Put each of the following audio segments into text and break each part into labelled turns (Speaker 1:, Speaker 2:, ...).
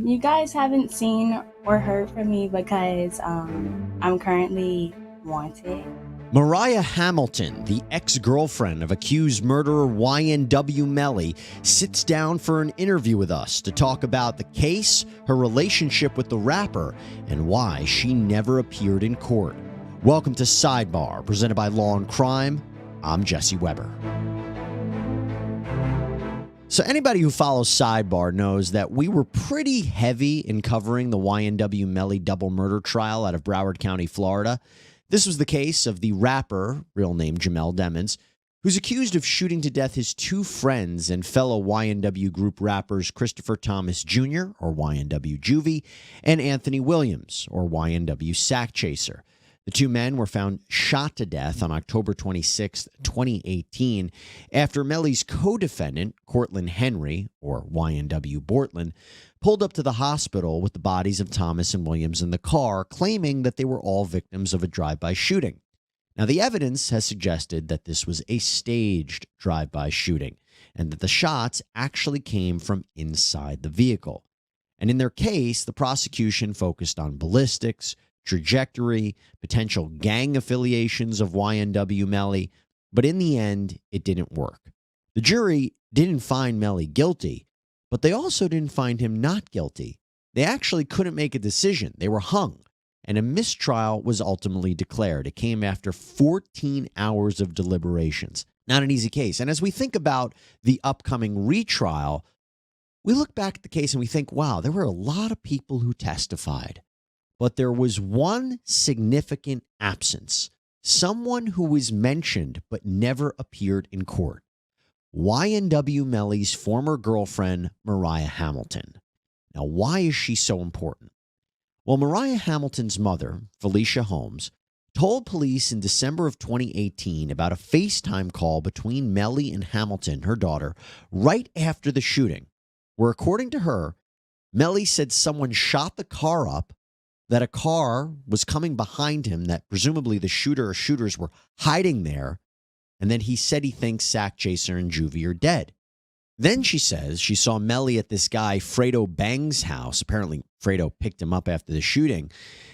Speaker 1: You guys haven't seen or heard from me because I'm currently wanted.
Speaker 2: Mariah Hamilton, the ex-girlfriend of accused murderer YNW Melly, sits down for an interview with us to talk about the case, her relationship with the rapper, and why she never appeared in court. Welcome to Sidebar, presented by Law and Crime. I'm Jesse Weber. So anybody who follows Sidebar knows that we were pretty heavy in covering the YNW Melly double murder trial out of Broward County, Florida. This was the case of the rapper, real name Jamel Demons, who's accused of shooting to death his two friends and fellow YNW group rappers Christopher Thomas Jr., or YNW Juvie, and Anthony Williams, or YNW Sack Chaser. The two men were found shot to death on October 26, 2018, after Melly's co-defendant, Cortland Henry, or YNW Bortland, pulled up to the hospital with the bodies of Thomas and Williams in the car, claiming that they were all victims of a drive-by shooting. Now, the evidence has suggested that this was a staged drive-by shooting and that the shots actually came from inside the vehicle. And in their case, the prosecution focused on ballistics, trajectory, potential gang affiliations of YNW Melly, but in the end, it didn't work. The jury didn't find Melly guilty, but they also didn't find him not guilty. They actually couldn't make a decision. They were hung, and a mistrial was ultimately declared. It came after 14 hours of deliberations. Not an easy case. And as we think about the upcoming retrial, we look back at the case and we think, wow, there were a lot of people who testified. But there was one significant absence, someone who was mentioned but never appeared in court. YNW Melly's former girlfriend, Mariah Hamilton. Now, why is she so important? Well, Mariah Hamilton's mother, Felicia Holmes, told police in December of 2018 about a FaceTime call between Melly and Hamilton, her daughter, right after the shooting, where, according to her, Melly said someone shot the car up, that a car was coming behind him, that presumably the shooter or shooters were hiding there, and then he said he thinks Sack Chaser and Juvie are dead. Then she says she saw Melly at this guy Fredo Bang's house. Apparently, Fredo picked him up after the shooting.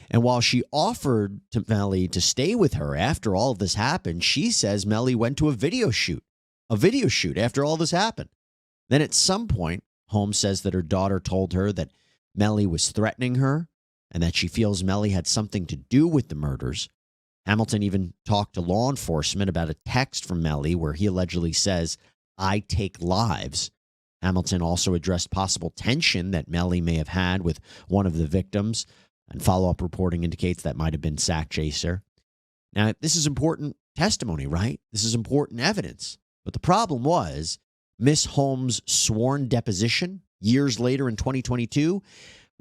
Speaker 2: And while she offered to Melly to stay with her after all of this happened, she says Melly went to a video shoot after all this happened. Then at some point, Holmes says that her daughter told her that Melly was threatening her, and that she feels Melly had something to do with the murders. Hamilton even talked to law enforcement about a text from Melly where he allegedly says, "I take lives." Hamilton also addressed possible tension that Melly may have had with one of the victims, and follow-up reporting indicates that might have been Sack Chaser. Now, this is important testimony, right? This is important evidence. But the problem was Miss Holmes' sworn deposition years later in 2022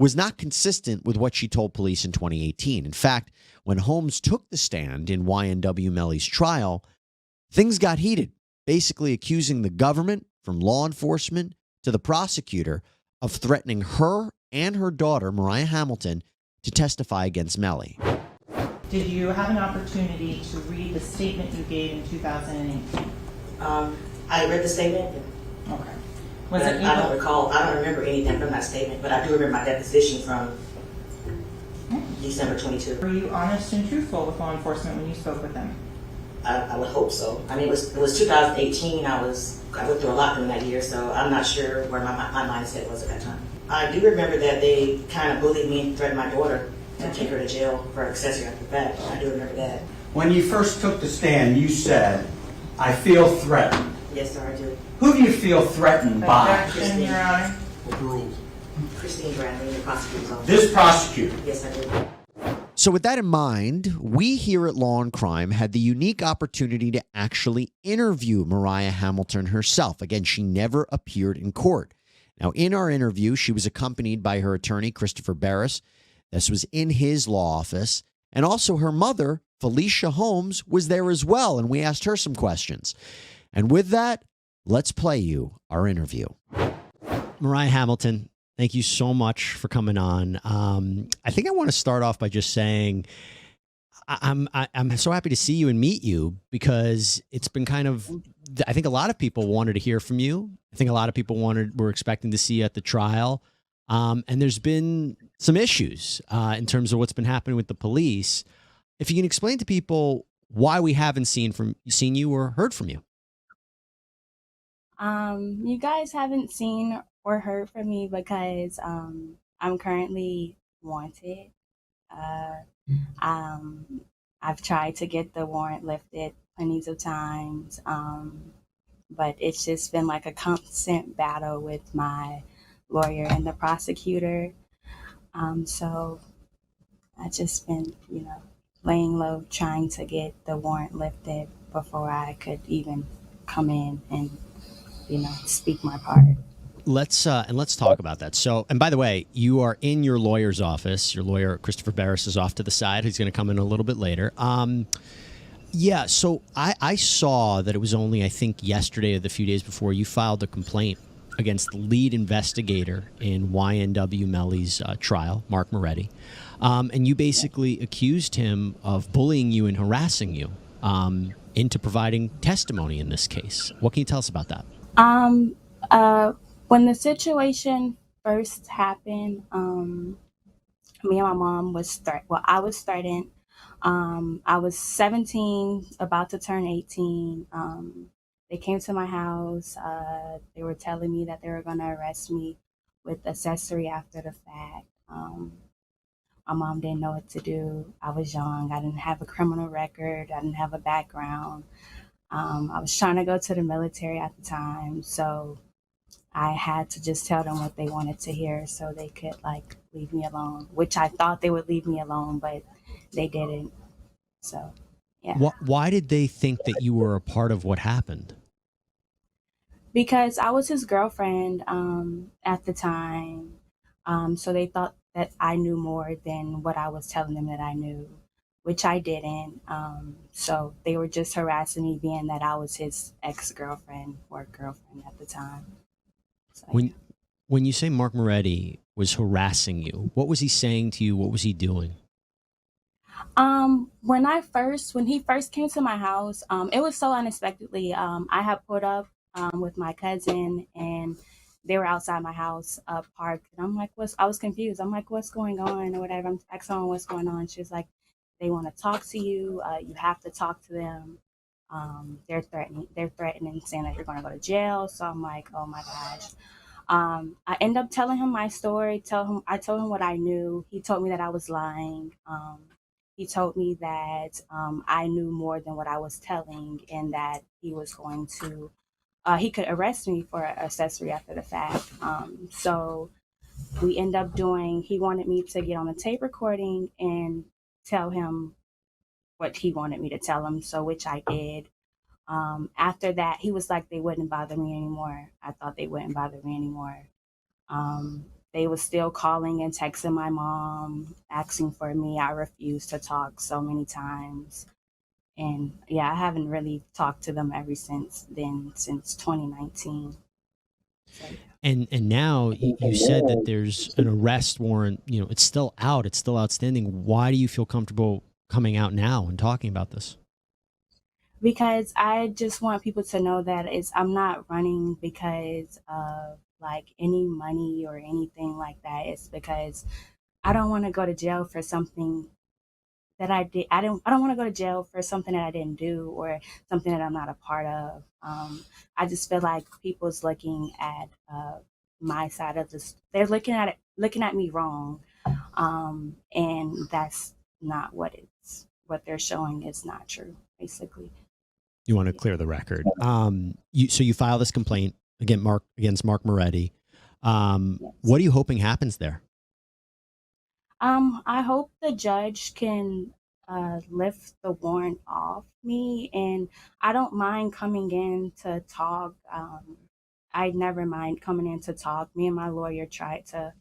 Speaker 2: was not consistent with what she told police in 2018. In fact, when Holmes took the stand in YNW Melly's trial, things got heated, basically accusing the government, from law enforcement to the prosecutor, of threatening her and her daughter, Mariah Hamilton, to testify against Melly.
Speaker 3: Did you have an opportunity to read the statement you gave in 2018?
Speaker 4: I read the statement.
Speaker 3: Okay.
Speaker 4: I don't recall. I don't remember anything from that statement, but I do remember my deposition from December 22.
Speaker 3: Were you honest and truthful with law enforcement when you spoke with them?
Speaker 4: I would hope so. I mean, it was 2018. I went through a lot during that year, so I'm not sure where my mindset was at that time. I do remember that they kind of bullied me and threatened my daughter to take her to jail for accessory after the fact. I do remember that.
Speaker 5: When you first took the stand, you said, "I feel threatened."
Speaker 4: Yes, sir, I do.
Speaker 5: Who do you feel threatened by?
Speaker 3: Objection, Your Honor.
Speaker 4: Christine Bradley, the prosecutor's office.
Speaker 5: This prosecutor.
Speaker 4: Yes, I do.
Speaker 2: So with that in mind, we here at Law and Crime had the unique opportunity to actually interview Mariah Hamilton herself. Again, she never appeared in court. Now, in our interview, she was accompanied by her attorney, Christopher Barris. This was in his law office. And also her mother, Felicia Holmes, was there as well. And we asked her some questions. And with that, let's play you our interview. Mariah Hamilton, thank you so much for coming on. I think I want to start off by just saying I'm so happy to see you and meet you, because it's been kind of, I think a lot of people wanted to hear from you. I think a lot of people were expecting to see you at the trial. And there's been some issues in terms of what's been happening with the police. If you can explain to people why we haven't seen you or heard from you.
Speaker 1: You guys haven't seen or heard from me because I'm currently wanted. Uh, um, I've tried to get the warrant lifted plenty of times, but it's just been like a constant battle with my lawyer and the prosecutor. So I just been, laying low trying to get the warrant lifted before I could even come in and, speak my part.
Speaker 2: Let's talk about that. So, and by the way, you are in your lawyer's office. Your lawyer, Christopher Barris, is off to the side. He's going to come in a little bit later. Yeah. So I saw that it was only, I think, yesterday or the few days before you filed a complaint against the lead investigator in YNW Melly's trial, Mark Moretti. And you basically accused him of bullying you and harassing you into providing testimony in this case. What can you tell us about that?
Speaker 1: Um, uh, when the situation first happened, me and my mom I was threatened. I was 17, about to turn 18. They came to my house. They were telling me that they were going to arrest me with accessory after the fact. My mom didn't know what to do. I was young. I didn't have a criminal record. I didn't have a background. I was trying to go to the military at the time, so I had to just tell them what they wanted to hear so they could like leave me alone, which I thought they would leave me alone, but they didn't. So, yeah.
Speaker 2: Why did they think that you were a part of what happened?
Speaker 1: Because I was his girlfriend at the time. So they thought that I knew more than what I was telling them that I knew, which I didn't. So they were just harassing me, being that I was his ex girlfriend or girlfriend at the time. So,
Speaker 2: When when you say Mark Moretti was harassing you, what was he saying to you? What was he doing?
Speaker 1: when he first came to my house, it was so unexpectedly. I had put up with my cousin, and they were outside my house, parked, and I was confused. I'm like, what's going on or whatever. I'm asking her what's going on. She's like, they want to talk to you. You have to talk to them. They're threatening, saying that you're going to go to jail. So I'm like, oh my gosh. I end up telling him my story. I told him what I knew. He told me that I was lying. He told me that I knew more than what I was telling, and that he was going to he could arrest me for accessory after the fact. So we end up doing. He wanted me to get on a tape recording and tell him what he wanted me to tell him. So which I did. After that, he was like, they wouldn't bother me anymore. I thought they wouldn't bother me anymore. They was still calling and texting my mom, asking for me. I refused to talk so many times. And yeah, I haven't really talked to them ever since then, since 2019. So, yeah.
Speaker 2: And now you said that there's an arrest warrant. You know, it's still out. It's still outstanding. Why do you feel comfortable coming out now and talking about this?
Speaker 1: Because I just want people to know that I'm not running because of like any money or anything like that. It's because I don't want to go to jail for something that I did. I don't want to go to jail for something that I didn't do or something that I'm not a part of. I just feel like people's looking at my side of this. They're looking at me wrong, and that's not what they're showing is not true. Basically,
Speaker 2: You want to clear the record. So you file this complaint against Mark Moretti.
Speaker 1: yes.
Speaker 2: What are you hoping happens there?
Speaker 1: I hope the judge can lift the warrant off me, and I don't mind coming in to talk. I never mind coming in to talk. Me and my lawyer tried to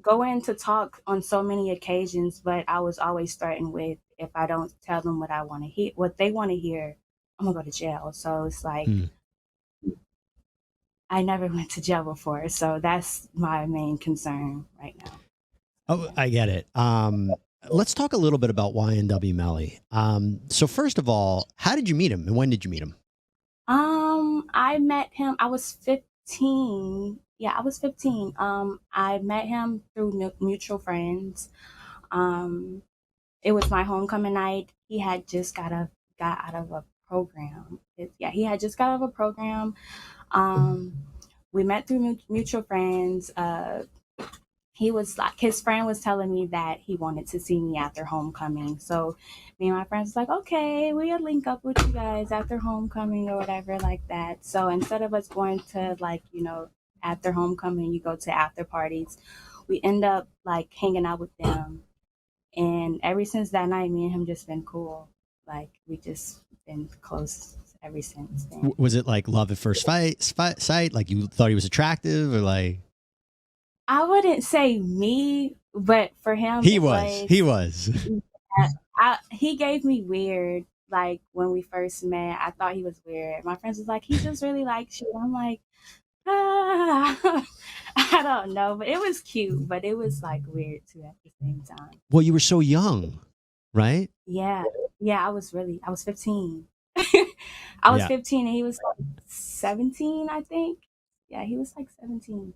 Speaker 1: go in to talk on so many occasions, but I was always threatened with, if I don't tell them what I want to hear, what they want to hear, I'm gonna go to jail. So it's like
Speaker 2: Hmm.
Speaker 1: I never went to jail before, so that's my main concern right now.
Speaker 2: Oh, I get it. Let's talk a little bit about YNW Melly. So first of all, how did you meet him and when did you meet him?
Speaker 1: I met him. I was 15. Yeah, I was 15. I met him through mutual friends. Um, it was my homecoming night. He had just got out of a program. Yeah, he had just got out of a program. Um, we met through mutual friends. He was like, his friend was telling me that he wanted to see me after homecoming. So me and my friends was like, okay, we'll link up with you guys after homecoming or whatever like that. So instead of us going to like, after homecoming, you go to after parties, we end up like hanging out with them. And ever since that night, me and him just been cool. Like we just been close ever since then.
Speaker 2: Was it like love at first sight? Like you thought he was attractive, or like
Speaker 1: I wouldn't say me, but for him,
Speaker 2: he
Speaker 1: it
Speaker 2: was?
Speaker 1: was.
Speaker 2: He was.
Speaker 1: He gave me weird. Like when we first met, I thought he was weird. My friends was like, he just really likes you. I'm like, ah, I don't know, but it was cute, but it was like weird too at the same time.
Speaker 2: Well, you were so young, right?
Speaker 1: Yeah, yeah, I was 15. I was
Speaker 2: Yeah.
Speaker 1: 15 and he was like 17, I think. Yeah, he was like 17.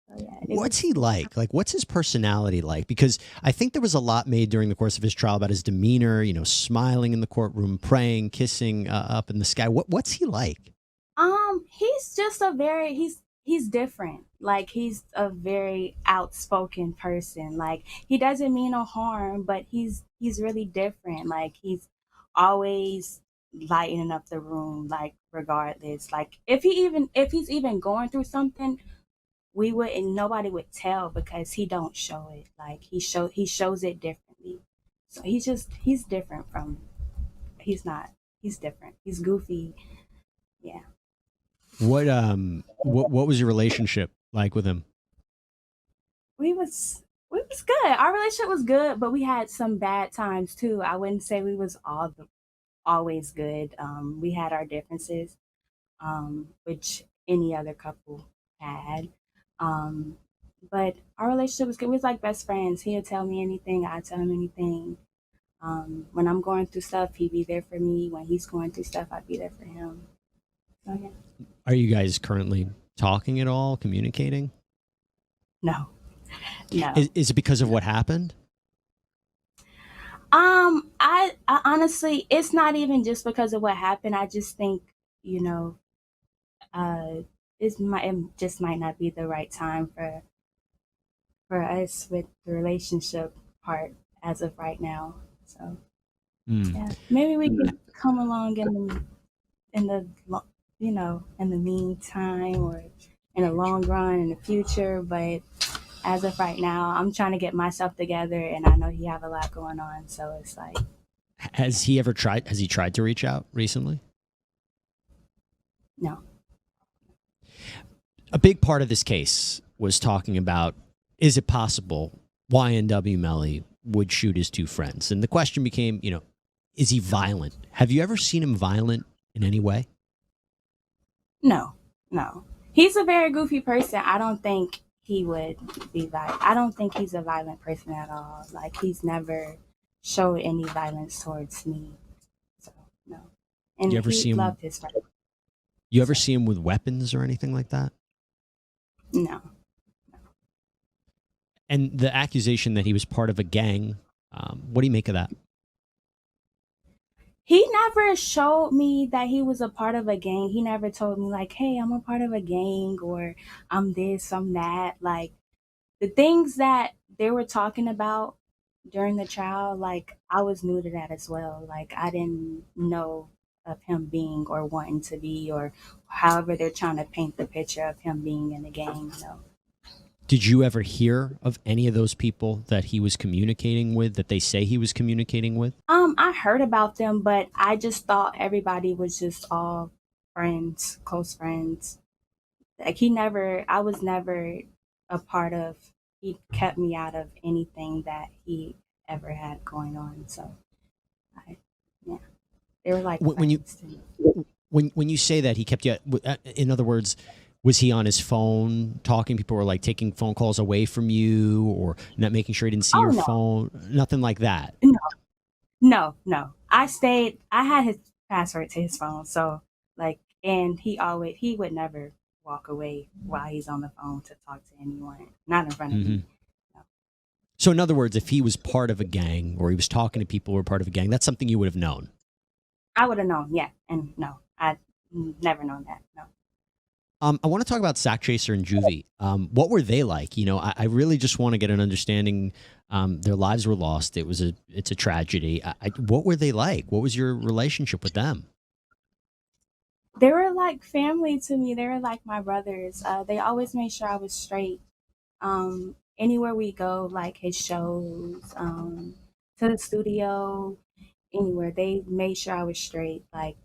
Speaker 1: So yeah, it
Speaker 2: What's
Speaker 1: was.
Speaker 2: he like? Like, what's his personality like? Because I think there was a lot made during the course of his trial about his demeanor, smiling in the courtroom, praying, kissing up in the sky. What's he like?
Speaker 1: He's just he's different. Like he's a very outspoken person. Like he doesn't mean no harm, but he's really different. Like he's always lightening up the room, like regardless. Like if he's even going through something, we wouldn't nobody would tell because he don't show it. Like he shows it differently. So he's different from he's not he's different. He's goofy. Yeah.
Speaker 2: What was your relationship like with him?
Speaker 1: We was good. Our relationship was good, but we had some bad times too. I wouldn't say we was always good. We had our differences, which any other couple had. Um, but our relationship was good. We was like best friends. He'll tell me anything. I tell him anything. When I'm going through stuff, he'd be there for me. When he's going through stuff, I'd be there for him. So yeah.
Speaker 2: Are you guys currently talking at all, communicating?
Speaker 1: No, no.
Speaker 2: Is it because of what happened?
Speaker 1: I honestly, it's not even just because of what happened. I just think, you know, uh, it just might not be the right time for us with the relationship part as of right now. So
Speaker 2: Mm.
Speaker 1: yeah, maybe we could come along in the in the meantime or in the long run in the future. But as of right now, I'm trying to get myself together, and I know he have a lot going on. So it's like
Speaker 2: Has he ever tried? Has he tried to reach out recently?
Speaker 1: no.
Speaker 2: A big part of this case was talking about, is it possible YNW Melly would shoot his two friends? And the question became, is he violent? Have you ever seen him violent in any way?
Speaker 1: No, no. He's a very goofy person. I don't think he would be violent. I don't think he's a violent person at all. Like he's never showed any violence towards me. So no. And
Speaker 2: You ever
Speaker 1: he
Speaker 2: see him?
Speaker 1: loved his friends.
Speaker 2: You ever see him with weapons or anything like that?
Speaker 1: No.
Speaker 2: And the accusation that he was part of a gang, what do you make of that?
Speaker 1: He never showed me that he was a part of a gang. He never told me like, "Hey, I'm a part of a gang," or "I'm this, I'm that." Like the things that they were talking about during the trial, like I was new to that as well. Like I didn't know of him being or wanting to be or however they're trying to paint the picture of him being in a gang.
Speaker 2: Did you ever hear of any of those people that he was communicating with, that they say he was communicating with?
Speaker 1: I heard about them, but I just thought everybody was just all friends, close friends. Like I was never a part of, he kept me out of anything that he ever had going on. So, I, yeah, they were like
Speaker 2: When you
Speaker 1: friends to me.
Speaker 2: when you say that he kept you, in other words, was he on his phone talking? People were like taking phone calls away from you, or not making sure he didn't see
Speaker 1: Oh
Speaker 2: your
Speaker 1: no,
Speaker 2: phone? Nothing like that.
Speaker 1: no, no, no. I had his password to his phone. So like, and he would never walk away while he's on the phone to talk to anyone, not in front of
Speaker 2: Hmm.
Speaker 1: me. No.
Speaker 2: So, in other words, if he was part of a gang or he was talking to people who were part of a gang, that's something you would have known.
Speaker 1: I would have known, yeah, and no, I never known that. No.
Speaker 2: I want to talk about Sack Chaser and Juvie. What were they like? I really just want to get an understanding. Their lives were lost. It's a tragedy. What were they like? What was your relationship with them?
Speaker 1: They were like family to me. They were like my brothers. They always made sure I was straight. Anywhere we go, like his shows, to the studio, anywhere, they made sure I was straight. Like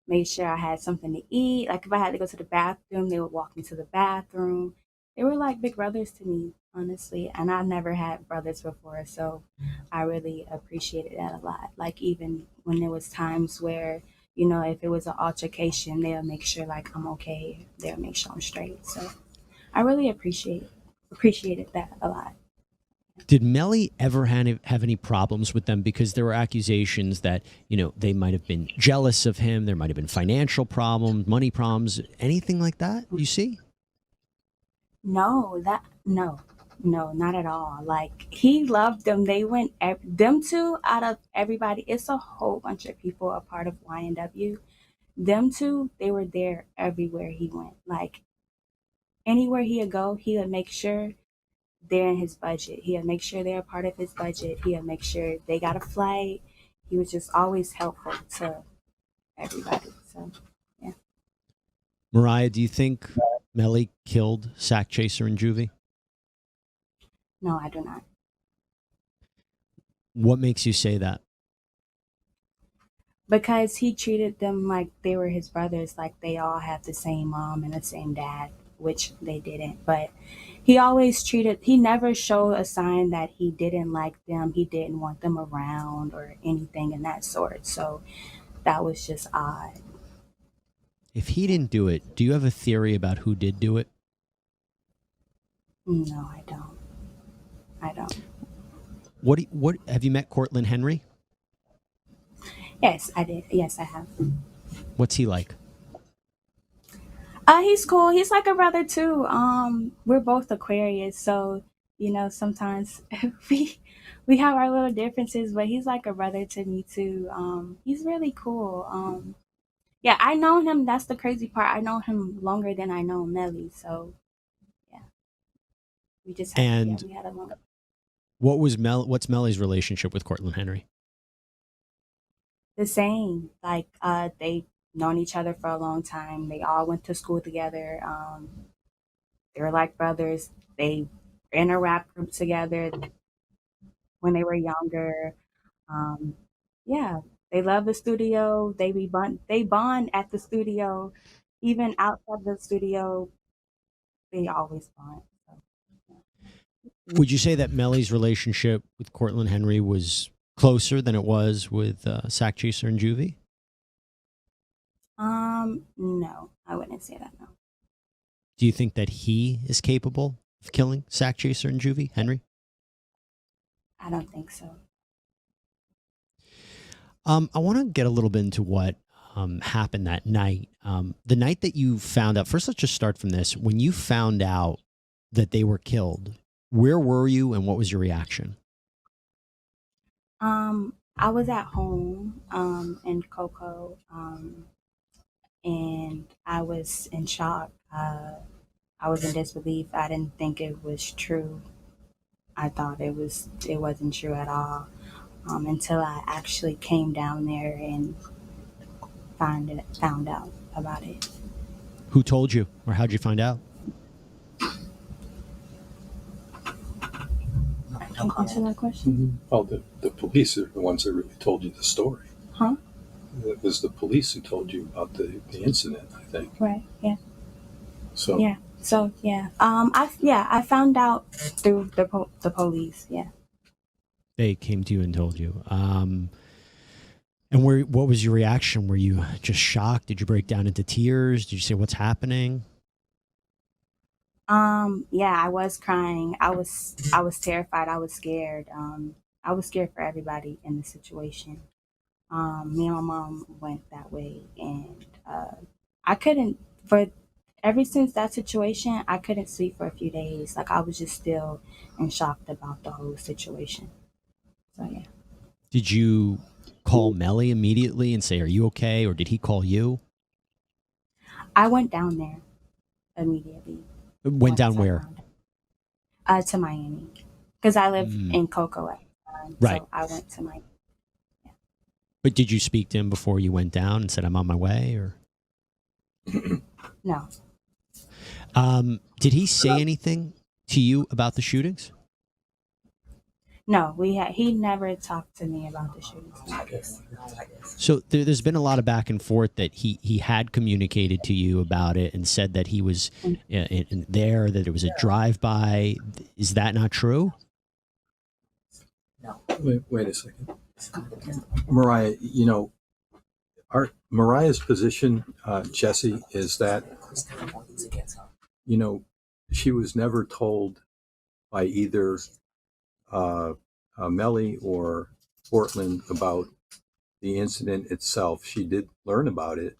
Speaker 1: made sure I had something to eat. Like if I had to go to the bathroom, they would walk me to the bathroom. They were like big brothers to me, honestly. And I never had brothers before, so I really appreciated that a lot. Like even when there was times where, if it was an altercation, they'll make sure like I'm okay. They'll make sure I'm straight. So I really appreciated that a lot.
Speaker 2: Did Melly ever have any problems with them? Because there were accusations that, they might have been jealous of him. There might have been financial problems, money problems, anything like that, you see?
Speaker 1: No, not at all. Like he loved them. They went them two out of everybody. It's a whole bunch of people a part of YNW. Them two, they were there everywhere he went. Like anywhere he would go, he would make sure they're in his budget. He would make sure they're a part of his budget. He would make sure they got a flight. He was just always helpful to everybody. So yeah.
Speaker 2: Mariah, do you think Melly killed Sack Chaser and Juvie?
Speaker 1: No, I do not.
Speaker 2: What makes you say that?
Speaker 1: Because he treated them like they were his brothers, like they all have the same mom and the same dad, which they didn't. But he never showed a sign that he didn't like them, he didn't want them around or anything in that sort. So that was just odd.
Speaker 2: If he didn't do it, do you have a theory about who did do it?
Speaker 1: No, I don't. I don't.
Speaker 2: What have you met Cortland Henry?
Speaker 1: Yes, I did. Yes, I have.
Speaker 2: What's he like?
Speaker 1: He's cool. He's like a brother too. We're both Aquarius, so sometimes we have our little differences, but he's like a brother to me too. He's really cool. Yeah, I know him. That's the crazy part. I know him longer than I know Melly. So yeah,
Speaker 2: And
Speaker 1: we had a long.
Speaker 2: what's Melly's relationship with Cortland Henry?
Speaker 1: The same. Like they known each other for a long time. They all went to school together. They were like brothers. They were in a rap group together when they were younger. Um, yeah, they love the studio. They bond at the studio, even outside the studio. They always bond. So, yeah.
Speaker 2: Would you say that Melly's relationship with Cortland Henry was closer than it was with Sack Chaser and Juvie?
Speaker 1: No, I wouldn't say that. No,
Speaker 2: Do you think that he is capable of killing Sack Chaser and Juvie, Henry?
Speaker 1: I don't think so.
Speaker 2: I want to get a little bit into what happened that night. The night that you found out, first, let's just start from this. When you found out that they were killed, where were you and what was your reaction?
Speaker 1: I was at home, in Cocoa, and I was in shock. I was in disbelief. I didn't think it was true. I thought it wasn't true at all, until I actually came down there and found out about it.
Speaker 2: Who told you, or how'd you find out?
Speaker 1: Can you answer that question?
Speaker 6: Oh, the police are the ones that really told you the story.
Speaker 1: Huh?
Speaker 6: It was the police who told you about the incident, I think.
Speaker 1: Right. Yeah.
Speaker 6: So
Speaker 1: Yeah. So yeah. I found out through the police. Yeah.
Speaker 2: They came to you and told you. And what was your reaction? Were you just shocked? Did you break down into tears? Did you say, what's happening?
Speaker 1: Yeah, I was crying. I was terrified. I was scared. I was scared for everybody in the situation. Me and my mom went that way, and I couldn't for ever since that situation, I couldn't sleep for a few days. Like I was just still in shock about the whole situation. So yeah.
Speaker 2: Did you call Melly immediately and say, "Are you okay?" Or did he call you?
Speaker 1: I went down there immediately
Speaker 2: Went
Speaker 1: once
Speaker 2: down
Speaker 1: I
Speaker 2: where?
Speaker 1: found out. To Miami. Because I live
Speaker 2: Mm,
Speaker 1: in Cocoa at the time.
Speaker 2: right.
Speaker 1: So I went to Miami.
Speaker 2: But did you speak to him before you went down and said, "I'm on my way"? Or
Speaker 1: No.
Speaker 2: did he say anything to you about the shootings?
Speaker 1: No, he never talked to me about the shootings.
Speaker 2: So there's been a lot of back and forth that he had communicated to you about it and said that he was there, that it was a drive-by. Is that not true?
Speaker 6: Wait a second. Mariah, Mariah's position, Jesse, is that, she was never told by either Melly or Portland about the incident itself. She did learn about it,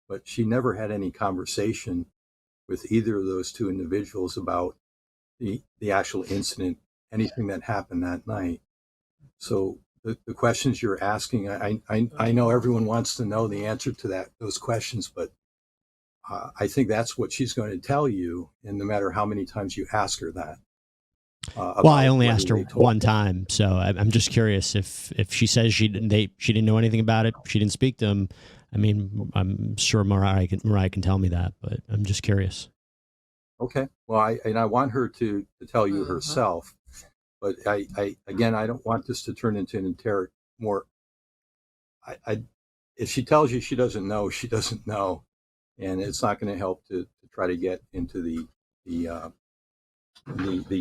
Speaker 6: but she never had any conversation with either of those two individuals about the actual incident, anything that happened that night. So the questions you're asking, I know everyone wants to know the answer to those questions, but I think that's what she's going to tell you, and no matter how many times you ask her that.
Speaker 2: Well, I
Speaker 6: About
Speaker 2: only
Speaker 6: whether
Speaker 2: asked her
Speaker 6: they told
Speaker 2: one time, so I'm just curious if she says she didn't know anything about it, she didn't speak to him. I mean, I'm sure Mariah can tell me that, but I'm just curious.
Speaker 6: Okay. Well, I want her to tell you herself, but again, I don't want this to turn into an more. If she tells you she doesn't know, she doesn't know, and it's not going to help to try to get into the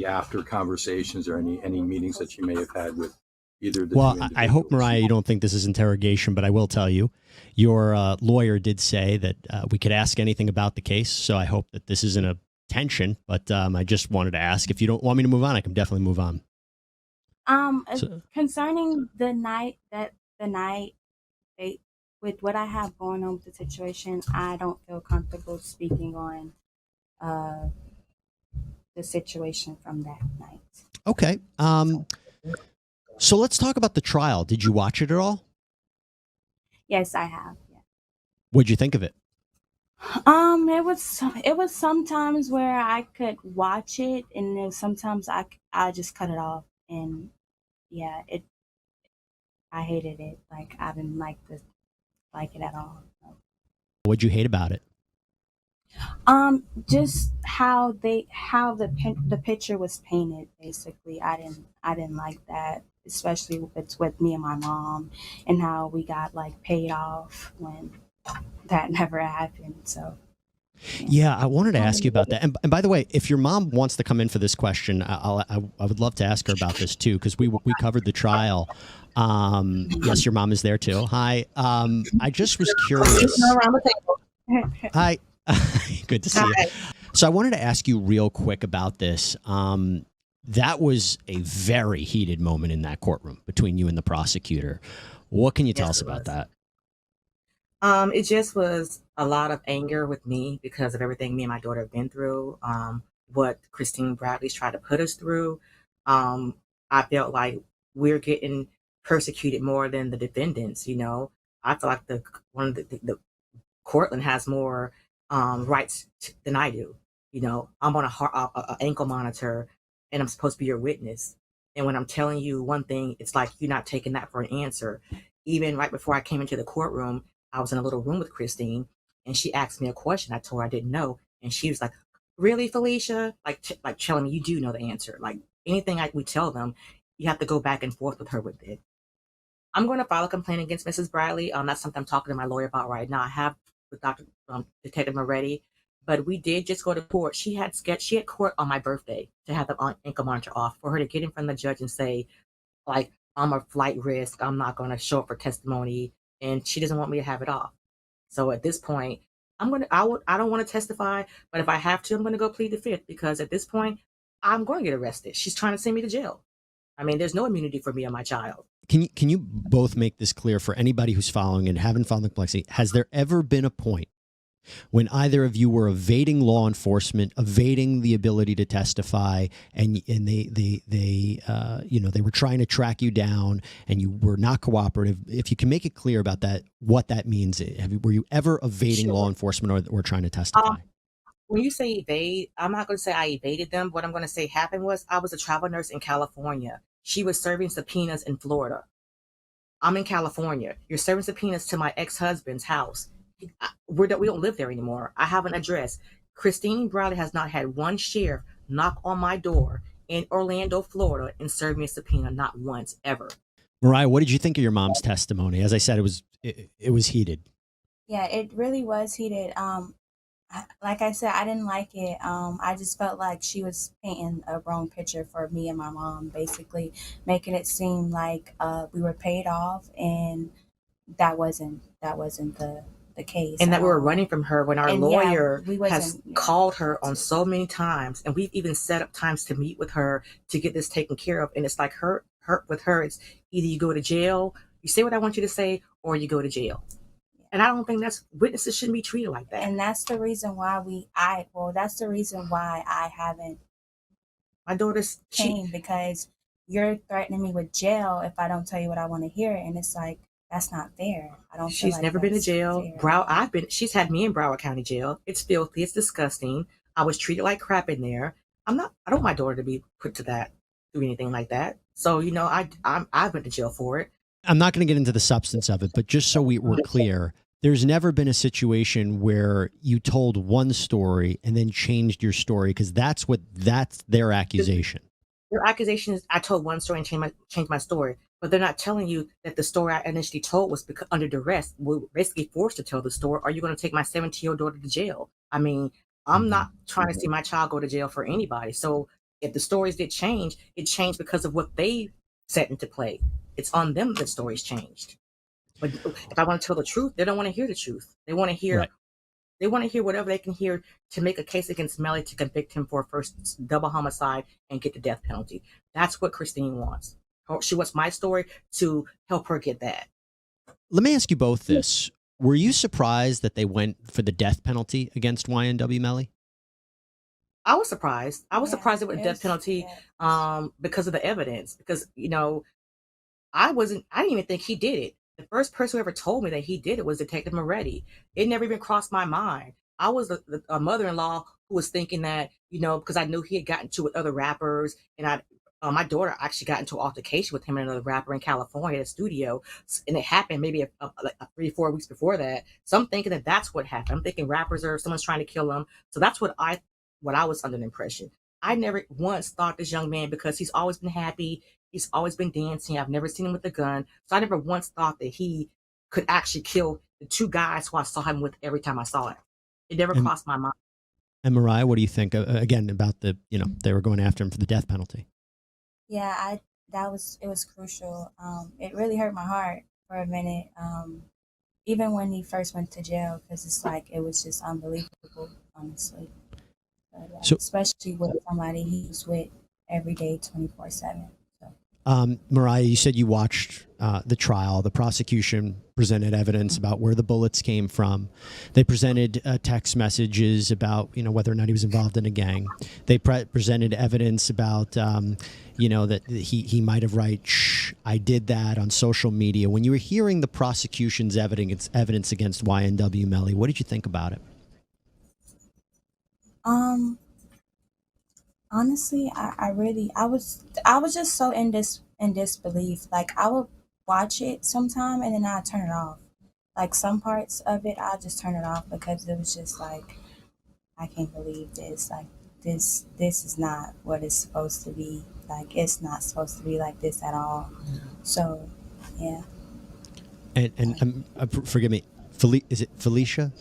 Speaker 6: after conversations or any meetings that you may have had with either of the two
Speaker 2: Well,
Speaker 6: individuals.
Speaker 2: I hope, Mariah, you don't think this is interrogation, but I will tell you, your lawyer did say that we could ask anything about the case, so I hope that this isn't a tension, but I just wanted to ask. If you don't want me to move on, I can definitely move on.
Speaker 1: Concerning the night they, with what I have going on with the situation, I don't feel comfortable speaking on uh, the situation from that night.
Speaker 2: Okay. So let's talk about the trial. Did you watch it at all?
Speaker 1: Yes, I have. Yeah.
Speaker 2: What'd you think of it?
Speaker 1: It was sometimes where I could watch it, and then sometimes I just cut it off, and yeah, I hated it. Like I didn't like it at all.
Speaker 2: What'd you hate about it?
Speaker 1: Just how the picture was painted. Basically, I didn't like that, especially if it's with me and my mom, and how we got like paid off when that never happened. So
Speaker 2: Yeah, I wanted to ask you about that. And by the way, if your mom wants to come in for this question, I would love to ask her about this too, because we covered the trial. Yes, your mom is there too. Hi. I just was curious.
Speaker 7: Around the table.
Speaker 2: Hi. Good to see you. So I wanted to ask you real quick about this. That was a very heated moment in that courtroom between you and the prosecutor. What can you tell us about that?
Speaker 7: It just was a lot of anger with me because of everything me and my daughter have been through. What Christine Bradley's tried to put us through. I felt like we're getting persecuted more than the defendants. I feel like the Cortland has more rights than I do. I'm on a ankle monitor, and I'm supposed to be your witness. And when I'm telling you one thing, it's like you're not taking that for an answer. Even right before I came into the courtroom, I was in a little room with Christine, and she asked me a question. I told her I didn't know, and she was like, "Really, Felicia?" Like telling me you do know the answer. Like anything we tell them, you have to go back and forth with her with it. I'm going to file a complaint against Mrs. Bradley. That's something I'm talking to my lawyer about right now. I have with Dr. Detective Moretti, but we did just go to court. She had court on my birthday to have the ankle monitor off for her to get in front of the judge and say, like, I'm a flight risk. I'm not going to show up for testimony, and she doesn't want me to have it off. So at this point, I don't want to testify, but if I have to, I'm going to go plead the fifth because at this point, I'm going to get arrested. She's trying to send me to jail. I mean, there's no immunity for me or my child.
Speaker 2: Can you both make this clear for anybody who's following and haven't followed the complexity? Has there ever been a point when either of you were evading law enforcement, evading the ability to testify, and they were trying to track you down, and you were not cooperative. If you can make it clear about that, what that means, were you ever evading law
Speaker 7: Sure.
Speaker 2: enforcement or trying to testify?
Speaker 7: When you say evade, I'm not going to say I evaded them. What I'm going to say happened was I was a travel nurse in California. She was serving subpoenas in Florida. I'm in California. You're serving subpoenas to my ex-husband's house. We don't live there anymore. I have an address. Christine Bradley has not had one sheriff knock on my door in Orlando, Florida, and serve me a subpoena, not once, ever.
Speaker 2: Mariah, what did you think of your mom's testimony? As I said, it was heated.
Speaker 1: Yeah, it really was heated. Like I said, I didn't like it. I just felt like she was painting a wrong picture for me and my mom, basically making it seem like we were paid off, and that wasn't the case
Speaker 7: And
Speaker 1: at
Speaker 7: that we were
Speaker 1: all.
Speaker 7: running from her when our
Speaker 1: And
Speaker 7: lawyer
Speaker 1: we
Speaker 7: has
Speaker 1: wasn't
Speaker 7: called her on
Speaker 1: to.
Speaker 7: so many times, and we've even set up times to meet with her to get this taken care of. And it's like her with her, it's either you go to jail, you say what I want you to say, or you go to jail. And I don't think witnesses shouldn't be treated like that.
Speaker 1: And that's the reason why that's the reason why I haven't
Speaker 7: My daughter's
Speaker 1: came, because you're threatening me with jail if I don't tell you what I want to hear, and it's like that's not fair. I don't feel
Speaker 7: she's
Speaker 1: like
Speaker 7: never been to
Speaker 1: that's
Speaker 7: jail.
Speaker 1: fair.
Speaker 7: She's had me in Broward County Jail. It's filthy, it's disgusting. I was treated like crap in there. I don't want my daughter to be put to that, do anything like that. So, I went to jail for it.
Speaker 2: I'm not going to get into the substance of it, but just so we're clear, there's never been a situation where you told one story and then changed your story, because that's their accusation.
Speaker 7: Their accusation is I told one story and changed my story, but they're not telling you that the story I initially told was under duress. We were basically forced to tell the story. Are you going to take my 17-year-old daughter to jail? I mean, I'm not trying to see my child go to jail for anybody. So if the stories did change, it changed because of what they set into play. It's on them that stories changed. But if I want to tell the truth, they don't want to hear the truth. They want to hear
Speaker 2: Right.
Speaker 7: They want to hear whatever they can hear to make a case against Melly to convict him for a first double homicide and get the death penalty. That's what Christine wants. She wants my story to help her get that.
Speaker 2: Let me ask you both this. Were you surprised that they went for the death penalty against YNW Melly?
Speaker 7: I was surprised. I was
Speaker 1: Yeah,
Speaker 7: surprised it was death penalty because of the evidence. Because, I didn't even think he did it. The first person who ever told me that he did it was Detective Moretti. It never even crossed my mind. I was a mother-in-law who was thinking that, because I knew he had gotten to with other rappers, and my daughter actually got into an altercation with him and another rapper in California at a studio, and it happened maybe like 3-4 weeks before that. So I'm thinking that that's what happened. I'm thinking someone's trying to kill him. So that's what I was under the impression. I never once thought this young man, because he's always been happy, he's always been dancing. I've never seen him with a gun. So I never once thought that he could actually kill the two guys who I saw him with every time I saw him. It never crossed my mind.
Speaker 2: And Mariah, what do you think again about they were going after him for the death penalty?
Speaker 1: Yeah, it was crucial. It really hurt my heart for a minute. Even when he first went to jail, because it's like it was just unbelievable, honestly. But,
Speaker 2: So-
Speaker 1: especially with somebody he's with every day, 24/7. So.
Speaker 2: Mariah, you said you watched the trial. The prosecution presented evidence about where the bullets came from. They presented text messages about whether or not he was involved in a gang. They presented evidence about that he might have "Shh, I did that" on social media. When you were hearing the prosecution's evidence against YNW Melly, what did you think about it?
Speaker 1: Honestly, I was just so in disbelief. Like I would watch it sometime and then I'd turn it off. Like some parts of it, I'll just turn it off because it was just like, I can't believe this. Like this is not what it's supposed to be. Like it's not supposed to be like this at all. So, yeah.
Speaker 2: And forgive me, is it Felicia?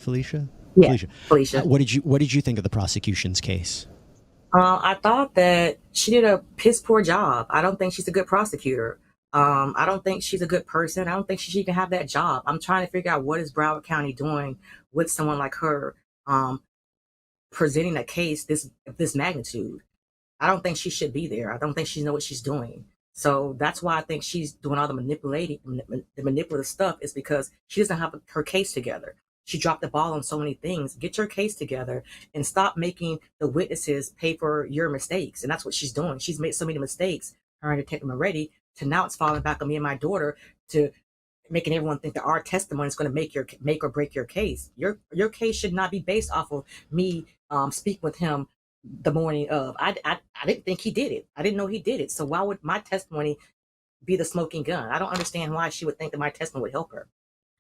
Speaker 7: Yeah, Felicia.
Speaker 2: What did you think of the prosecution's case?
Speaker 7: I thought that she did a piss poor job. I don't think she's a good prosecutor. I don't think she's a good person. I don't think she should even have that job. I'm trying to figure out what is Broward County doing with someone like her, presenting a case this magnitude. I don't think she should be there. I don't think she knows what she's doing. So that's why I think she's doing all the manipulative stuff, is because she doesn't have her case together. she dropped the ball on so many things. Get your case together and stop making the witnesses pay for your mistakes. And that's what she's doing. She's made so many mistakes, her and Detective Moretti, to now it's falling back on me and my daughter to making everyone think that our testimony is going to make or break your case. Your case should not be based off of me speaking with him the morning of. I didn't think he did it. I didn't know he did it. So why would my testimony be the smoking gun? I don't understand why she would think that my testimony would help her.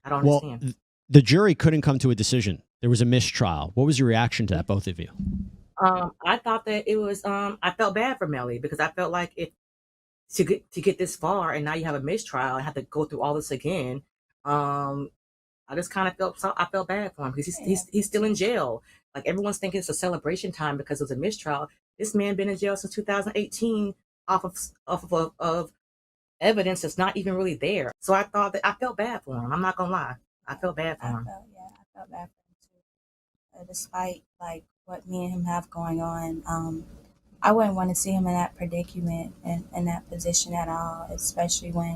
Speaker 7: I don't
Speaker 2: Well,
Speaker 7: understand.
Speaker 2: the jury couldn't come to a decision. There was a mistrial. What was your reaction to that, both of you?
Speaker 7: I thought that it was. I felt bad for Melly because I felt like if to get this far and now you have a mistrial and have to go through all this again. I just kind of I felt bad for him because he's still in jail. Like everyone's thinking it's a celebration time because it was a mistrial. This man been in jail since 2018 of evidence that's not even really there. So I thought that I felt bad for him. I'm not gonna lie, I felt bad for him.
Speaker 1: I felt bad for him too. Despite like what me and him have going on, I wouldn't want to see him in that predicament and in that position at all, especially when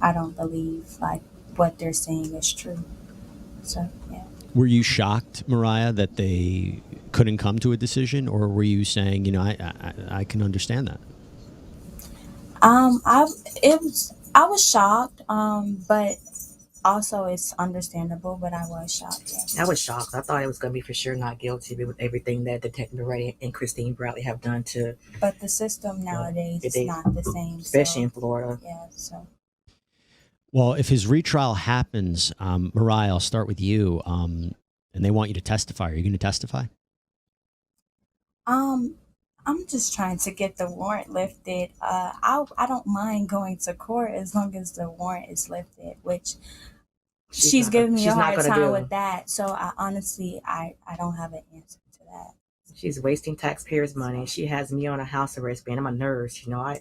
Speaker 1: I don't believe like what they're saying is true. So yeah.
Speaker 2: Were you shocked, Mariah, that they couldn't come to a decision, or were you saying, you know, I can understand that?
Speaker 1: I was shocked, but also it's understandable. But I was shocked. Yes.
Speaker 7: I was shocked. I thought it was going to be for sure not guilty with everything that Detective Ray and Christine Bradley have done to.
Speaker 1: But the system nowadays is not the same,
Speaker 7: especially in Florida.
Speaker 1: Yeah. So.
Speaker 2: Well, if his retrial happens, Mariah, I'll start with you, and they want you to testify. Are you going to testify?
Speaker 1: I'm just trying to get the warrant lifted. I don't mind going to court as long as the warrant is lifted, which she's giving me a hard time with that. So I honestly, I don't have an answer to that.
Speaker 7: She's wasting taxpayers' money. She has me on a house arrest ban. I'm a nurse, you know.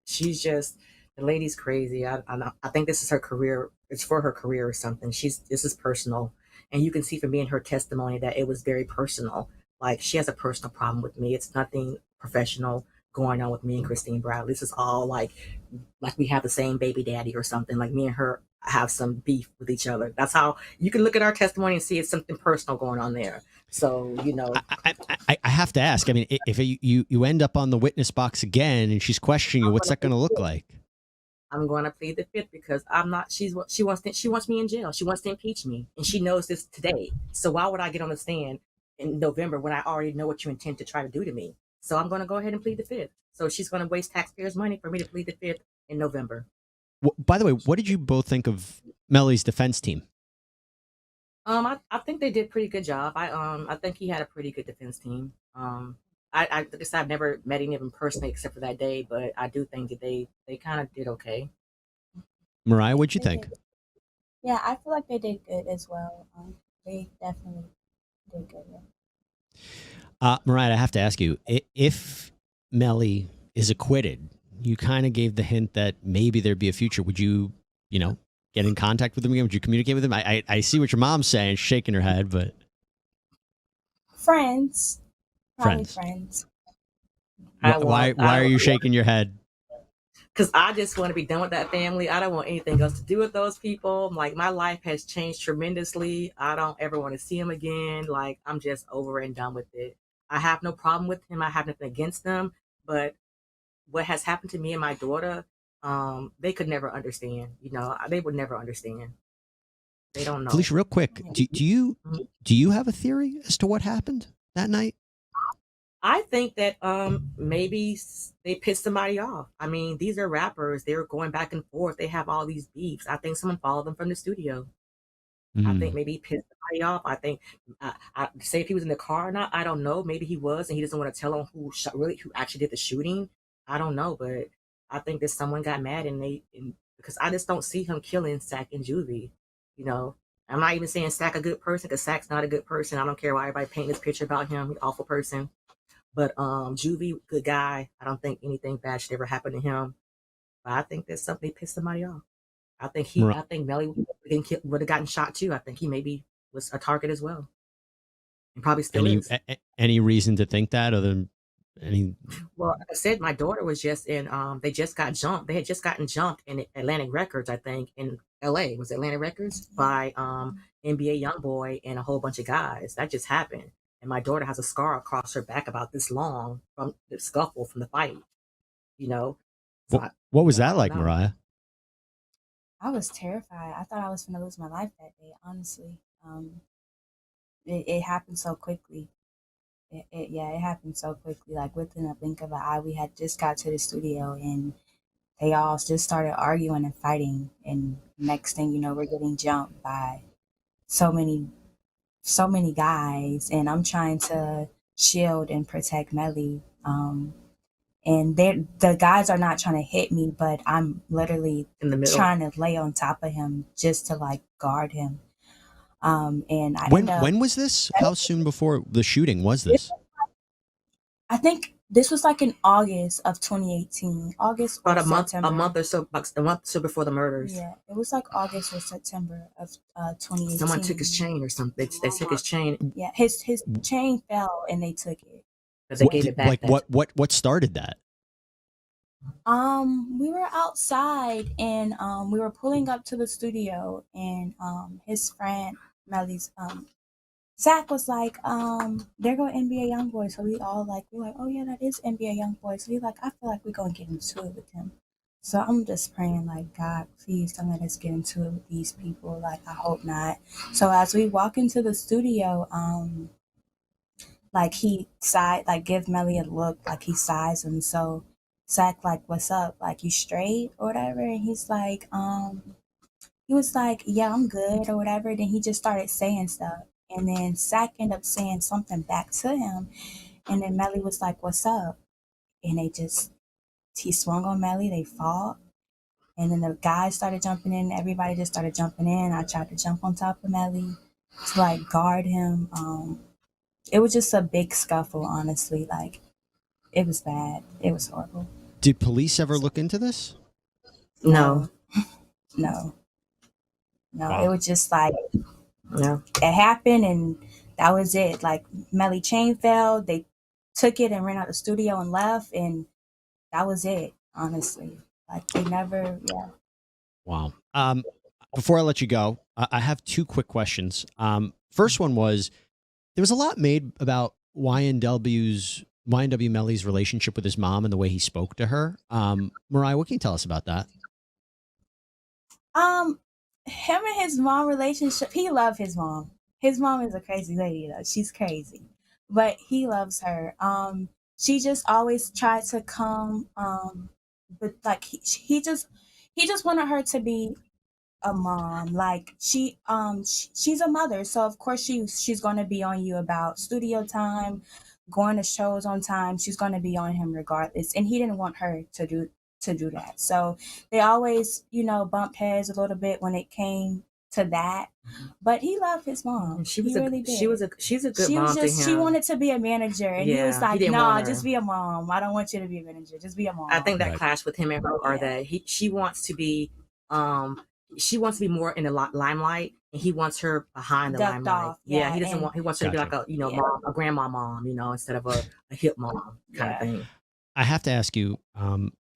Speaker 7: She's just, the lady's crazy. I think this is her career. It's for her career or something. This is personal, and you can see from me in her testimony that it was very personal. Like she has a personal problem with me. It's nothing professional going on with me and Christine Bradley. This is all like we have the same baby daddy or something. Like me and her have some beef with each other. That's how you can look at our testimony and see it's something personal going on there. So, you know,
Speaker 2: I have to ask. I mean, if you end up on the witness box again and she's questioning you, what's that going to look like?
Speaker 7: I'm going to plead the fifth because I'm not. She wants me in jail. She wants to impeach me, and she knows this today. So why would I get on the stand in November when I already know what you intend to try to do to me? So I'm going to go ahead and plead the fifth. So she's going to waste taxpayers' money for me to plead the fifth in November.
Speaker 2: Well, by the way, what did you both think of Melly's defense team?
Speaker 7: I think they did a pretty good job. I think he had a pretty good defense team. I guess I've never met any of them personally except for that day, but I do think that they kind of did okay.
Speaker 2: Mariah, what'd you think?
Speaker 1: Yeah, I feel like they did good as well. They definitely did good. Yeah.
Speaker 2: Mariah, I have to ask you, if Melly is acquitted, you kind of gave the hint that maybe there'd be a future. Would you, get in contact with them again? Would you communicate with them? I see what your mom's saying, shaking her head, but
Speaker 1: friends. Probably friends.
Speaker 2: Why are you shaking your head?
Speaker 7: Because I just want to be done with that family. I don't want anything else to do with those people. Like, my life has changed tremendously. I don't ever want to see him again. Like, I'm just over and done with it. I have no problem with him. I have nothing against them. But what has happened to me and my daughter, they could never understand. They would never understand. They don't know.
Speaker 2: Felicia, real quick, do you have a theory as to what happened that night?
Speaker 7: I think that maybe they pissed somebody off. I mean, these are rappers. They're going back and forth. They have all these beefs. I think someone followed them from the studio. I think maybe he pissed somebody off. I think, I say if he was in the car or not, I don't know. Maybe he was, and he doesn't want to tell them who actually did the shooting. I don't know, but I think that someone got mad because I just don't see him killing Sack and Juvie. I'm not even saying Sack a good person because Sack's not a good person. I don't care why everybody paint this picture about him. He's an awful person. But Juvie, good guy. I don't think anything bad should ever happen to him. But I think that something pissed somebody off. I think Melly would have gotten shot too. I think he maybe was a target as well, and probably still is.
Speaker 2: Any reason to think that, other than any?
Speaker 7: Well, like I said, my daughter was just in. They just got jumped. They had just gotten jumped in Atlantic Records, I think, and LA, was Atlantic Records, by NBA YoungBoy and a whole bunch of guys. That just happened. And my daughter has a scar across her back about this long from the scuffle, from the fight, you know. So
Speaker 2: What was
Speaker 7: I
Speaker 2: that
Speaker 7: don't
Speaker 2: like,
Speaker 7: know.
Speaker 2: Mariah?
Speaker 1: I was terrified. I thought I was going to lose my life that day, honestly. It happened so quickly. It happened so quickly. Like within a blink of an eye, we had just got to the studio and they all just started arguing and fighting. And next thing you know, we're getting jumped by so many, so many guys. And I'm trying to shield and protect Melly. And the guys are not trying to hit me, but I'm literally
Speaker 7: In the middle.
Speaker 1: trying to lay on top of him just to like guard him. And I
Speaker 2: When
Speaker 1: end up.
Speaker 2: when was this? How soon before the shooting was this?
Speaker 1: I think this was like in August of 2018, August or
Speaker 7: About
Speaker 1: September.
Speaker 7: a month or so before the murders.
Speaker 1: Yeah, it was like August or September of 2018.
Speaker 7: Someone took his chain or something. They took his chain.
Speaker 1: Yeah, his chain fell and they took it.
Speaker 7: But they gave it back.
Speaker 2: Like what started that?
Speaker 1: We were outside and we were pulling up to the studio and his friend Melly's Zach was like, there go NBA YoungBoy. So we're like, oh yeah, that is NBA YoungBoy. So he's like, I feel like we're gonna get into it with him. So I'm just praying, like, God, please don't let us get into it with these people. Like, I hope not. So as we walk into the studio, like he give Melly a look, like he sighs him. So Zach like, what's up? Like, you straight or whatever? And he's like, he was like, yeah, I'm good or whatever. Then he just started saying stuff. And then Zach ended up saying something back to him. And then Melly was like, what's up? And he swung on Melly. They fought. And then the guys started jumping in. Everybody just started jumping in. I tried to jump on top of Melly to like guard him. It was just a big scuffle, honestly. Like, it was bad. It was horrible.
Speaker 2: Did police ever look into this?
Speaker 7: No.
Speaker 1: No.
Speaker 2: Wow.
Speaker 1: It was just like,
Speaker 7: No.
Speaker 1: it happened and that was it. Like, Melly chain fell. They took it and ran out the studio and left. And that was it, honestly. Like, they never, yeah.
Speaker 2: Wow. Before I let you go, I have two quick questions. First one was, there was a lot made about YNW Melly's relationship with his mom and the way he spoke to her. Mariah, what can you tell us about that?
Speaker 1: Him and his mom relationship, he loved his mom. His mom is a crazy lady, though. She's crazy. But he loves her. She just always tried to come, but like he just wanted her to be a mom. Like she's a mother, so of course she's going to be on you about studio time, going to shows on time. She's going to be on him regardless, and he didn't want her to do that. So they always bump heads a little bit when it came to that, but he loved his mom. He really did.
Speaker 7: She's a good mom to him.
Speaker 1: She wanted to be a manager, and he was like, "Nah, just be a mom. I don't want you to be a manager. Just be a mom."
Speaker 7: I think that clashed with him and her, or that she wants to be more in the limelight, and he wants her behind the limelight.
Speaker 1: Off,
Speaker 7: yeah, he doesn't want. He wants her to be like a mom, a grandma mom, instead of a hip mom kind of thing.
Speaker 2: I have to ask you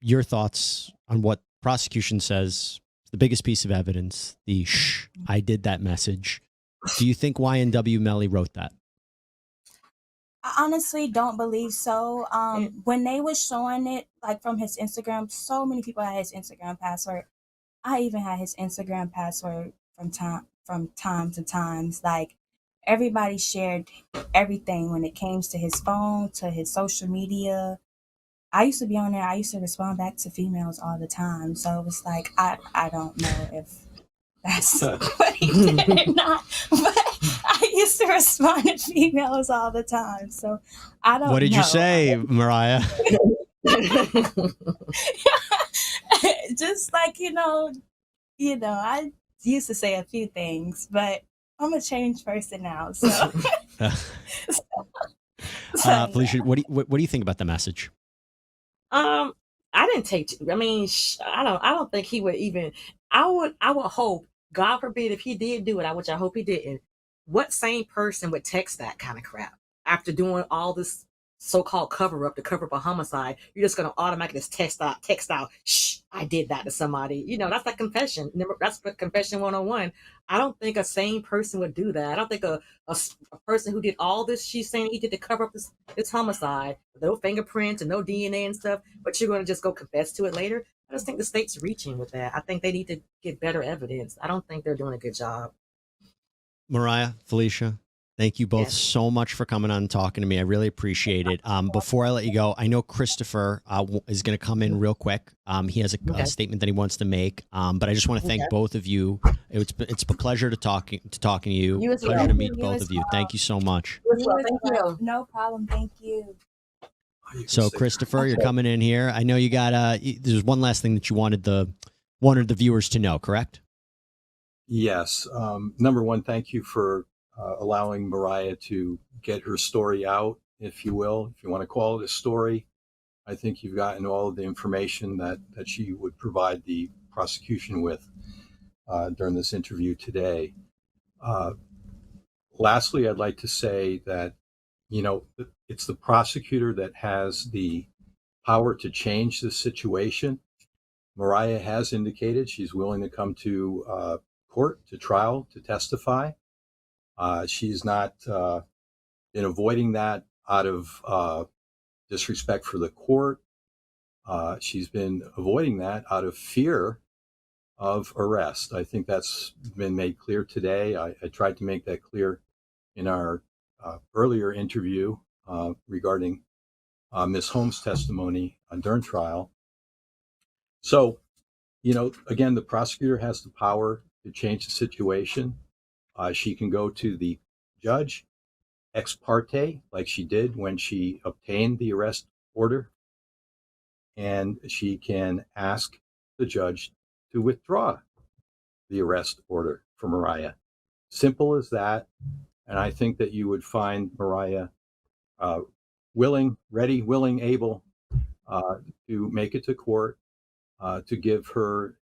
Speaker 2: your thoughts on what prosecution says. The biggest piece of evidence, the "shh, I did that" message. Do you think YNW Melly wrote that?
Speaker 1: I honestly don't believe so. When they was showing it, like from his Instagram, so many people had his Instagram password. I even had his Instagram password from time to times. Like, everybody shared everything when it came to his phone, to his social media. I used to be on there. I used to respond back to females all the time. So it was like, I don't know if that's what he did or not. But I used to respond to females all the time. So I don't know.
Speaker 2: What did you say, Mariah?
Speaker 1: Just like, I used to say a few things, but I'm a changed person now. So,
Speaker 2: Felicia, what do you think about the message?
Speaker 7: I didn't take. I mean, I don't think he would even. I would hope, God forbid, if he did do it, which I hope he didn't. What sane person would text that kind of crap after doing all this so-called cover-up to cover up a homicide? You're just gonna automatically just text out, shh, I did that to somebody. That's like confession. That's confession 101. I don't think a sane person would do that. I don't think a person who did all this she's saying he did to cover up this homicide, no fingerprints and no DNA and stuff, but you're going to just go confess to it later. I just think the state's reaching with that. I think they need to get better evidence. I don't think they're doing a good job.
Speaker 2: Mariah, Felicia, thank you both
Speaker 7: Yes.
Speaker 2: so much for coming on and talking to me. I really appreciate it. Before I let you go, I know Christopher is going to come in real quick. He has a statement that he wants to make, but I just want to thank both of you. It's a pleasure to talking to you.
Speaker 7: You as
Speaker 2: Pleasure
Speaker 7: well.
Speaker 2: to meet
Speaker 1: You
Speaker 2: both
Speaker 1: as
Speaker 2: of you.
Speaker 1: well.
Speaker 2: Thank you so much.
Speaker 7: You as well. Thank you.
Speaker 1: No problem. Thank you.
Speaker 2: So, Christopher, you're coming in here. I know you got. There's one last thing that you wanted the viewers to know, correct?
Speaker 6: Yes. Number one, thank you for allowing Mariah to get her story out, if you will. If you want to call it a story, I think you've gotten all of the information that she would provide the prosecution with during this interview today. Lastly, I'd like to say that, it's the prosecutor that has the power to change the situation. Mariah has indicated she's willing to come to court, to trial, to testify. She's not been avoiding that out of disrespect for the court. She's been avoiding that out of fear of arrest. I think that's been made clear today. I tried to make that clear in our earlier interview regarding Ms. Holmes' testimony during trial. So, again, the prosecutor has the power to change the situation. She can go to the judge ex parte, like she did when she obtained the arrest order, and she can ask the judge to withdraw the arrest order for Mariah. Simple as that. And I think that you would find Mariah willing, ready, willing, able to make it to court, to give her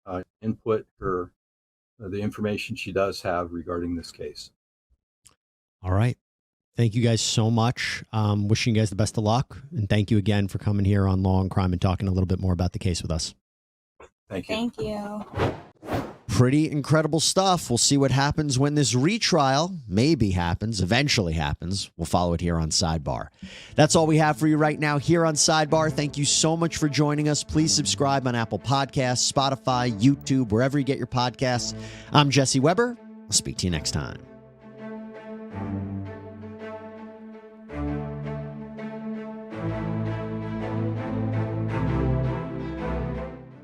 Speaker 6: input, the information she does have regarding this case.
Speaker 2: All right. Thank you guys so much. Wishing you guys the best of luck. And thank you again for coming here on Law and Crime and talking a little bit more about the case with us.
Speaker 6: Thank you.
Speaker 1: Thank you.
Speaker 2: Pretty incredible stuff. We'll see what happens when this retrial eventually happens. We'll follow it here on Sidebar. That's all we have for you right now here on Sidebar. Thank you so much for joining us. Please subscribe on Apple Podcasts, Spotify, YouTube, wherever you get your podcasts. I'm Jesse Weber. I'll speak to you next time.